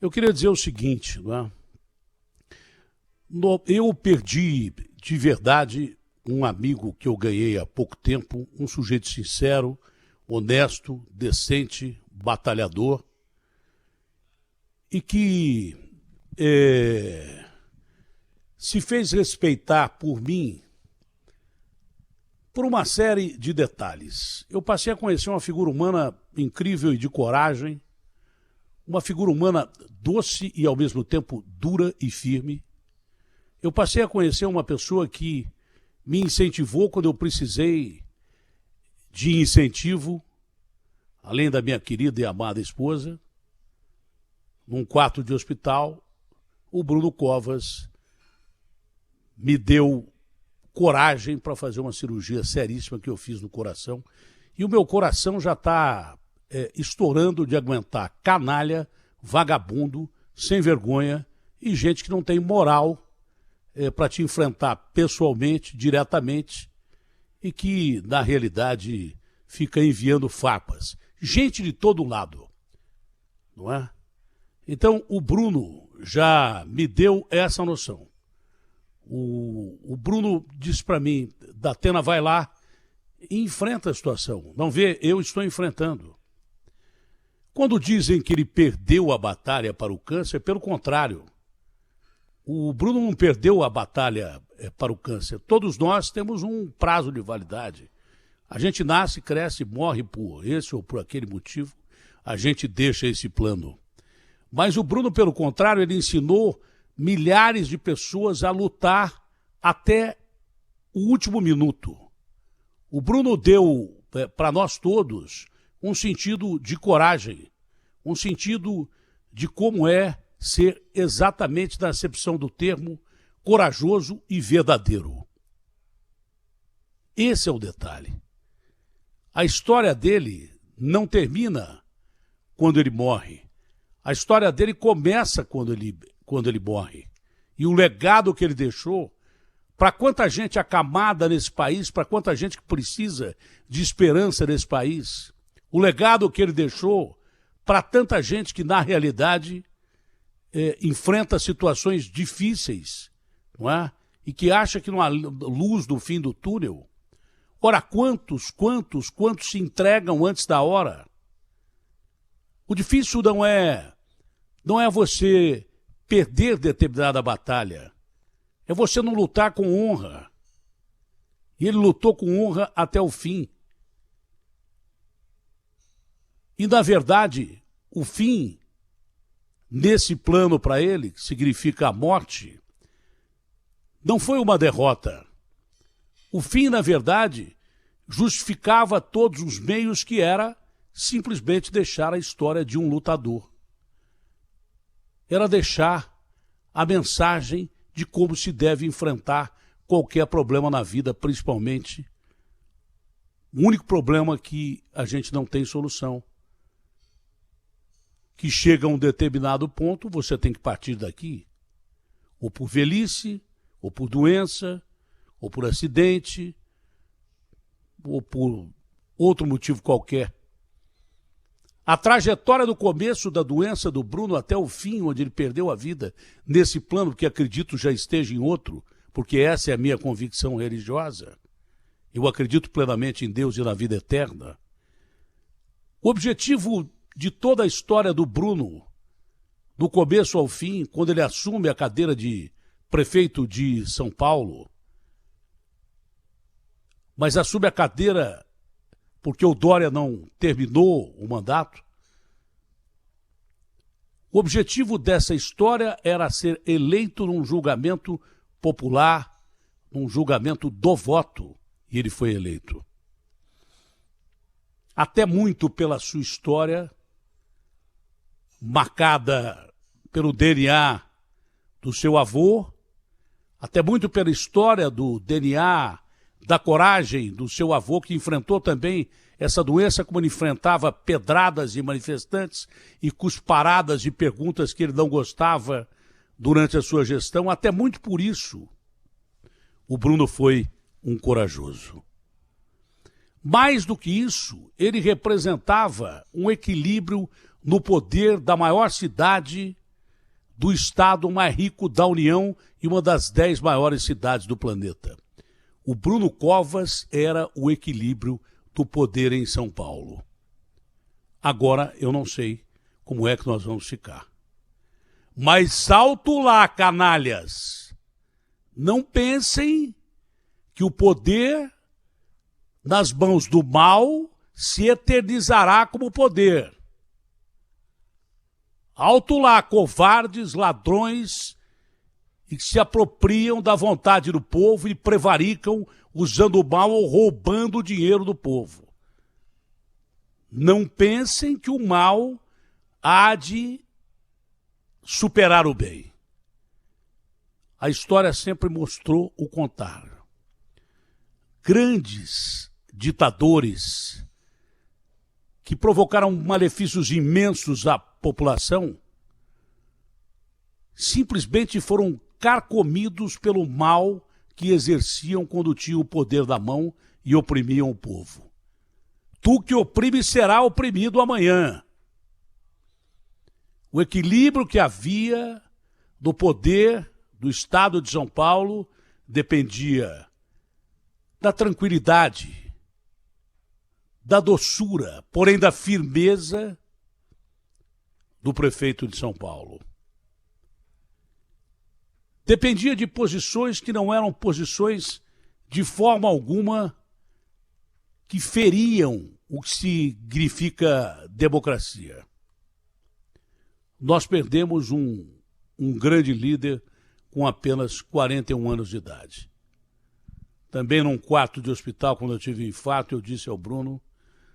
Eu queria dizer o seguinte, não é? Eu perdi de verdade um amigo que eu ganhei há pouco tempo, um sujeito sincero, honesto, decente, batalhador, e que se fez respeitar por mim por uma série de detalhes. Eu passei a conhecer uma figura humana incrível e de coragem, uma figura humana doce e ao mesmo tempo dura e firme. Eu passei a conhecer uma pessoa que me incentivou quando eu precisei de incentivo, além da minha querida e amada esposa. Num quarto de hospital, o Bruno Covas me deu coragem para fazer uma cirurgia seríssima que eu fiz no coração. E o meu coração já está estourando de aguentar canalha, vagabundo, sem vergonha e gente que não tem moral para te enfrentar pessoalmente, diretamente, e que, na realidade, fica enviando farpas. Gente de todo lado, não é? Então, o Bruno já me deu essa noção. O Bruno disse para mim, Datena, vai lá e enfrenta a situação. Não vê, eu estou enfrentando. Quando dizem que ele perdeu a batalha para o câncer, pelo contrário. O Bruno não perdeu a batalha para o câncer. Todos nós temos um prazo de validade. A gente nasce, cresce, morre por esse ou por aquele motivo. A gente deixa esse plano. Mas o Bruno, pelo contrário, ele ensinou milhares de pessoas a lutar até o último minuto. O Bruno deu para nós todos um sentido de coragem, um sentido de como é ser exatamente na acepção do termo corajoso e verdadeiro. Esse é o detalhe. A história dele não termina quando ele morre. A história dele começa quando ele morre. E o legado que ele deixou, para quanta gente acamada nesse país, para quanta gente que precisa de esperança nesse país, o legado que ele deixou para tanta gente que, na realidade, enfrenta situações difíceis, não é? E que acha que não há luz no fim do túnel. Ora, quantos se entregam antes da hora? O difícil não é você perder determinada batalha, é você não lutar com honra. E ele lutou com honra até o fim. E, na verdade, o fim, nesse plano para ele, que significa a morte, não foi uma derrota. O fim, na verdade, justificava todos os meios, que era simplesmente deixar a história de um lutador. Era deixar a mensagem de como se deve enfrentar qualquer problema na vida, principalmente o único problema que a gente não tem solução. Que chega a um determinado ponto, você tem que partir daqui, ou por velhice, ou por doença, ou por acidente, ou por outro motivo qualquer. A trajetória do começo da doença do Bruno até o fim, onde ele perdeu a vida, nesse plano que acredito já esteja em outro, porque essa é a minha convicção religiosa. Eu acredito plenamente em Deus e na vida eterna. O objetivo de toda a história do Bruno, do começo ao fim, quando ele assume a cadeira de prefeito de São Paulo, mas assume a cadeira porque o Dória não terminou o mandato. O objetivo dessa história era ser eleito num julgamento popular, num julgamento do voto, e ele foi eleito. Até muito pela sua história, marcada pelo DNA do seu avô, até muito pela história do DNA, da coragem do seu avô, que enfrentou também essa doença como ele enfrentava pedradas de manifestantes e cusparadas de perguntas que ele não gostava durante a sua gestão. Até muito por isso, o Bruno foi um corajoso. Mais do que isso, ele representava um equilíbrio no poder da maior cidade do estado mais rico da União e uma das 10 maiores cidades do planeta. O Bruno Covas era o equilíbrio do poder em São Paulo. Agora eu não sei como é que nós vamos ficar. Mas salto lá, canalhas. Não pensem que o poder nas mãos do mal se eternizará como poder. Alto lá, covardes, ladrões, e que se apropriam da vontade do povo e prevaricam usando o mal ou roubando o dinheiro do povo. Não pensem que o mal há de superar o bem. A história sempre mostrou o contrário. Grandes ditadores que provocaram malefícios imensos à população simplesmente foram carcomidos pelo mal que exerciam quando tinham o poder na mão e oprimiam o povo. Tu que oprime será oprimido amanhã. O equilíbrio que havia do poder do Estado de São Paulo dependia da tranquilidade, da doçura, porém da firmeza do prefeito de São Paulo. Dependia de posições que não eram posições de forma alguma que feriam o que significa democracia. Nós perdemos um grande líder com apenas 41 anos de idade. Também num quarto de hospital, quando eu tive um infarto, eu disse ao Bruno,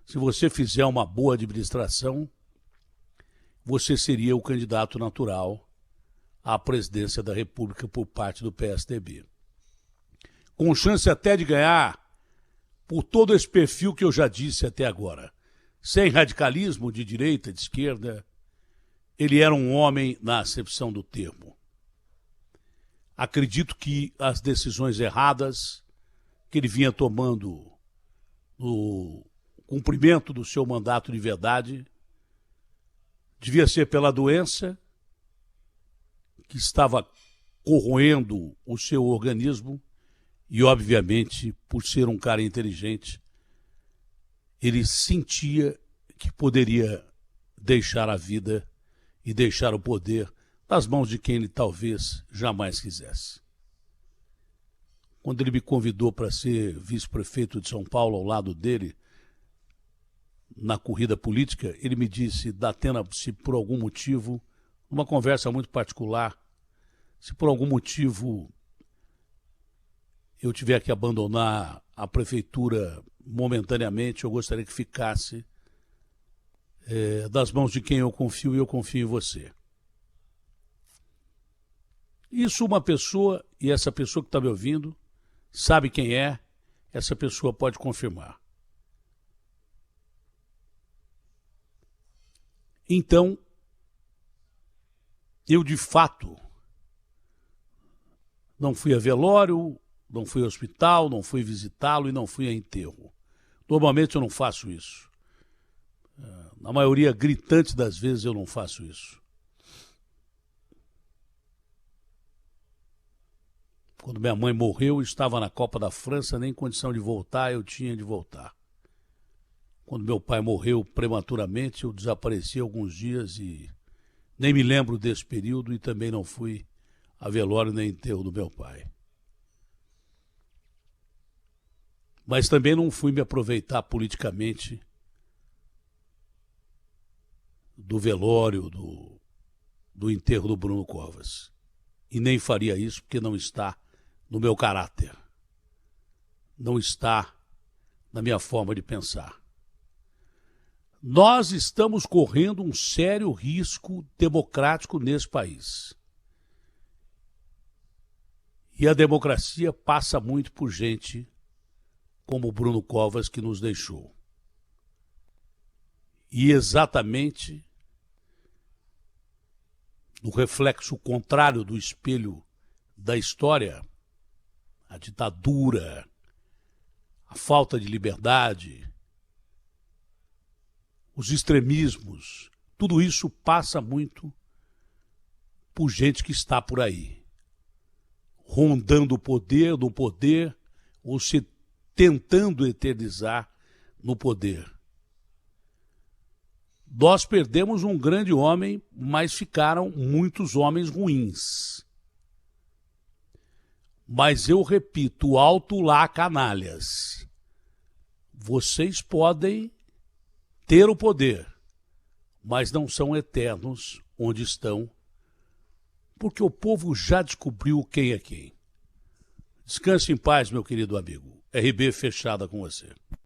se você fizer uma boa administração, você seria o candidato natural à presidência da República por parte do PSDB. Com chance até de ganhar por todo esse perfil que eu já disse até agora. Sem radicalismo de direita, de esquerda, ele era um homem na acepção do termo. Acredito que as decisões erradas que ele vinha tomando no cumprimento do seu mandato de verdade devia ser pela doença que estava corroendo o seu organismo e, obviamente, por ser um cara inteligente, ele sentia que poderia deixar a vida e deixar o poder nas mãos de quem ele talvez jamais quisesse. Quando ele me convidou para ser vice-prefeito de São Paulo ao lado dele, na corrida política, ele me disse, Datena, se por algum motivo, numa conversa muito particular, se por algum motivo eu tiver que abandonar a prefeitura momentaneamente, eu gostaria que ficasse das mãos de quem eu confio e eu confio em você. Isso uma pessoa, e essa pessoa que está me ouvindo, sabe quem é, essa pessoa pode confirmar. Então, eu de fato não fui a velório, não fui ao hospital, não fui visitá-lo e não fui a enterro. Normalmente eu não faço isso. Na maioria gritante das vezes eu não faço isso. Quando minha mãe morreu, eu estava na Copa da França, nem condição de voltar, eu tinha de voltar. Quando meu pai morreu prematuramente, eu desapareci alguns dias e nem me lembro desse período e também não fui a velório nem enterro do meu pai. Mas também não fui me aproveitar politicamente do velório, do enterro do Bruno Covas. E nem faria isso porque não está no meu caráter. Não está na minha forma de pensar. Nós estamos correndo um sério risco democrático nesse país. E a democracia passa muito por gente como o Bruno Covas, que nos deixou. E exatamente no reflexo contrário do espelho da história, a ditadura, a falta de liberdade, os extremismos, tudo isso passa muito por gente que está por aí, rondando o poder, no poder, ou se tentando eternizar no poder. Nós perdemos um grande homem, mas ficaram muitos homens ruins. Mas eu repito, alto lá, canalhas. Vocês podem ter o poder, mas não são eternos onde estão, porque o povo já descobriu quem é quem. Descanse em paz, meu querido amigo. RB fechada com você.